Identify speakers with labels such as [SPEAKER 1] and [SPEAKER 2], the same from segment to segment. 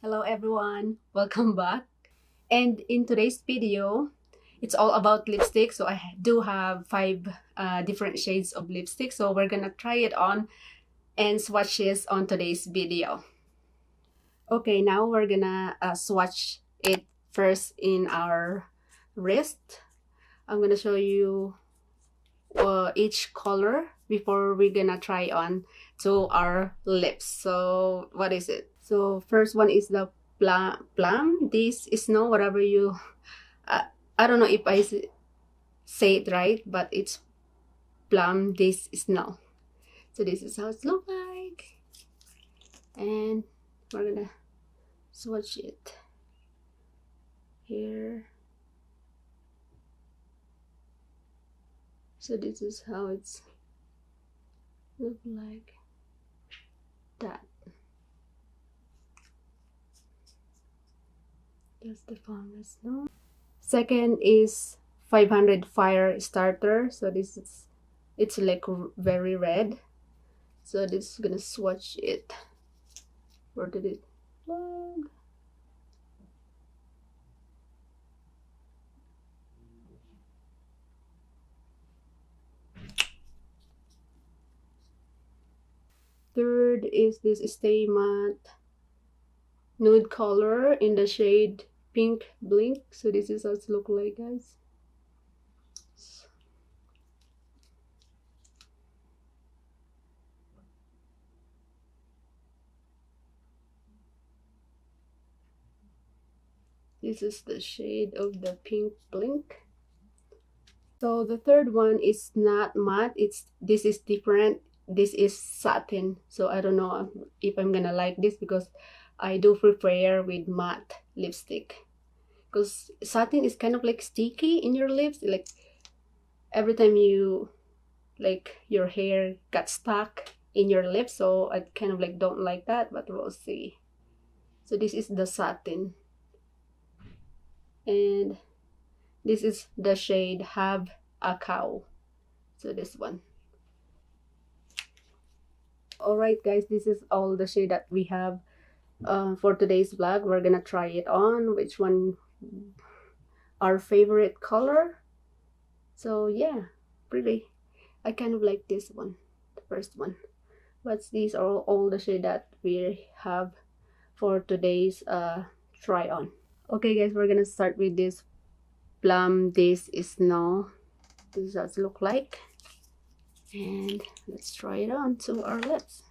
[SPEAKER 1] Hello everyone, welcome back. And in today's video, it's all about lipstick. So I do have five different shades of lipstick. So we're gonna try it on and swatches on today's video. Okay, now we're gonna swatch it first in our wrist. I'm gonna show you each color before we're gonna try on to our lips. So what is it? So first one is the plum. This is snow, whatever you I don't know if I say it right, but it's plum. This is snow. So this is how it looks like, and we're gonna swatch it here. So this is how it's look like that. That's the farmer's snow. Second is 500 fire starter. So this is, it's like very red. So this is gonna swatch it. Where did it look? Third is this Stay Matte nude color in the shade Pink Blink. So this is how it looks like, guys. This is the shade of the Pink Blink. So the third one is not matte. This is different. This is satin. So I don't know if I'm gonna like this because I do prepare with matte lipstick. Because satin is kind of like sticky in your lips. Like every time you, like your hair got stuck in your lips. So I kind of like don't like that, but we'll see. So this is the satin. And this is the shade Have a Cow. So this one. Alright guys, this is all the shade that we have for today's vlog. We're gonna try it on, which one our favorite color. So yeah, pretty. I kind of like this one, the first one. But these are all the shade that we have for today's try on. Okay guys, we're gonna start with this plum. This is snow. This does look like, and let's try it on to our lips.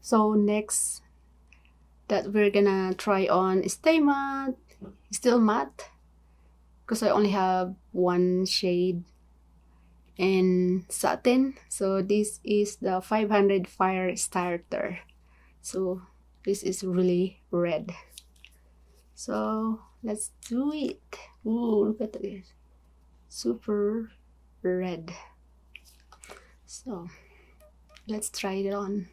[SPEAKER 1] So next that we're gonna try on Stay Matte, still matte, because I only have one shade in satin. So this is the 500 fire starter. So this is really red. So let's do it. Ooh, look at this, super red. So let's try it on.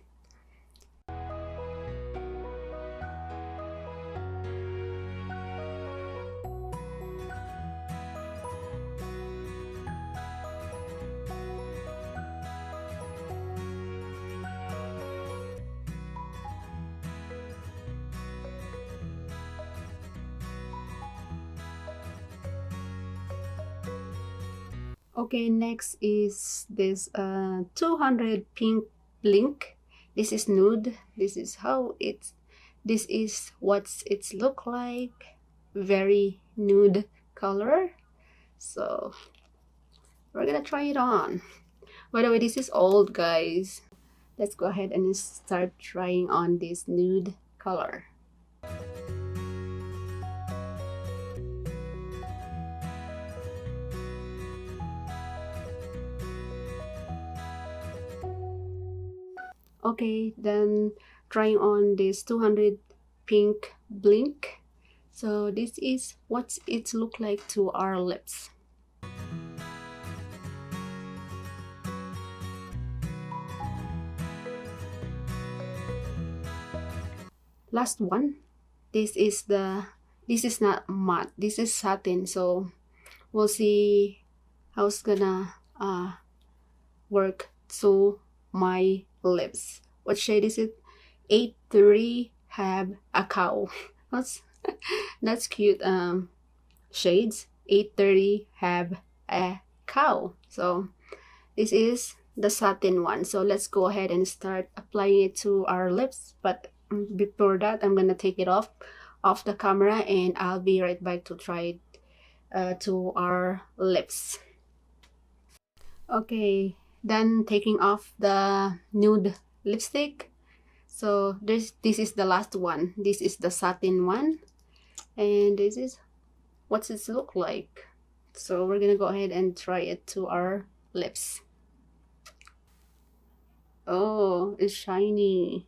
[SPEAKER 1] Okay, next is this 200 Pink Blink. This is nude. This is how it's, this is what it's look like. Very nude color. So we're gonna try it on. By the way, this is old, guys. Let's go ahead and start trying on this nude color. Okay, then trying on this 200 pink blink. So this is what it look like to our lips. Last one. This is not matte, this is satin, so we'll see how it's gonna work to my lips. What shade is it? 830 have a cow. That's cute. Shades 830 have a cow. So this is the satin one. So let's go ahead and start applying it to our lips. But before that, I'm gonna take it off the camera, and I'll be right back to try it to our lips. Okay, then taking off the nude lipstick. So this is the last one. This is the satin one, and this is what it look like. So we're gonna go ahead and try it to our lips. Oh, it's shiny.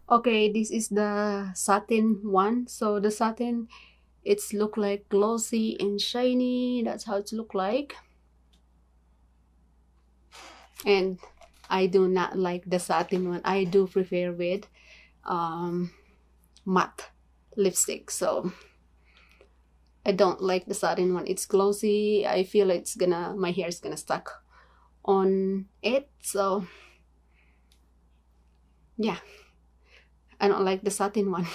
[SPEAKER 1] Okay, this is the satin one. So the satin, it's look like glossy and shiny. That's how it look like. And I do not like the satin one. I do prefer with matte lipstick. So I don't like the satin one. It's glossy. I feel it's my hair is gonna stuck on it. So yeah, I don't like the satin one.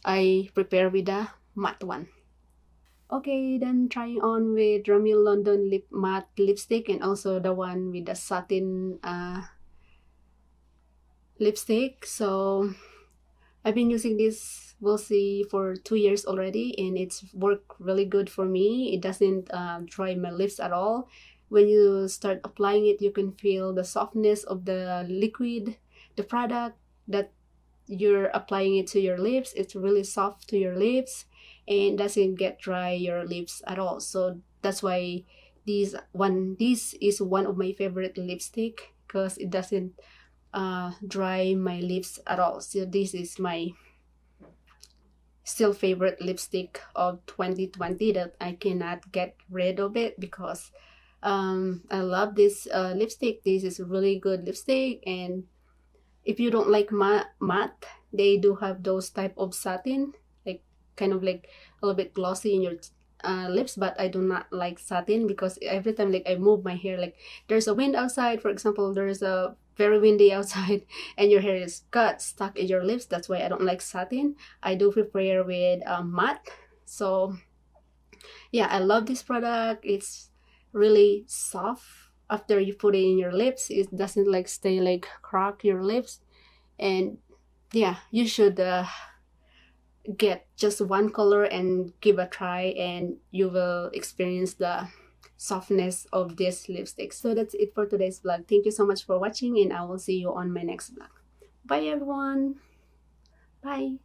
[SPEAKER 1] I prepare with the matte one. Okay, then trying on with Rimmel London Matte Lipstick, and also the one with the satin lipstick. So I've been using this, we'll see, for 2 years already, and it's worked really good for me. It doesn't dry my lips at all. When you start applying it, you can feel the softness of the liquid, the product that you're applying it to your lips. It's really soft to your lips and doesn't get dry your lips at all. So that's why this is one of my favorite lipstick, because it doesn't dry my lips at all. So this is my still favorite lipstick of 2020 that I cannot get rid of it, because I love this lipstick. This is a really good lipstick. And if you don't like matte, they do have those type of satin, like kind of like a little bit glossy in your lips. But I do not like satin, because every time like I move my hair, like there's a wind outside, for example, there's a very windy outside, and your hair is stuck in your lips. That's why I don't like satin. I do prepare with matte. So yeah, I love this product. It's really soft. After you put it in your lips, it doesn't like stay like crack your lips. And yeah, you should get just one color and give a try, and you will experience the softness of this lipstick. So that's it for today's vlog. Thank you so much for watching, and I will see you on my next vlog. Bye everyone. Bye.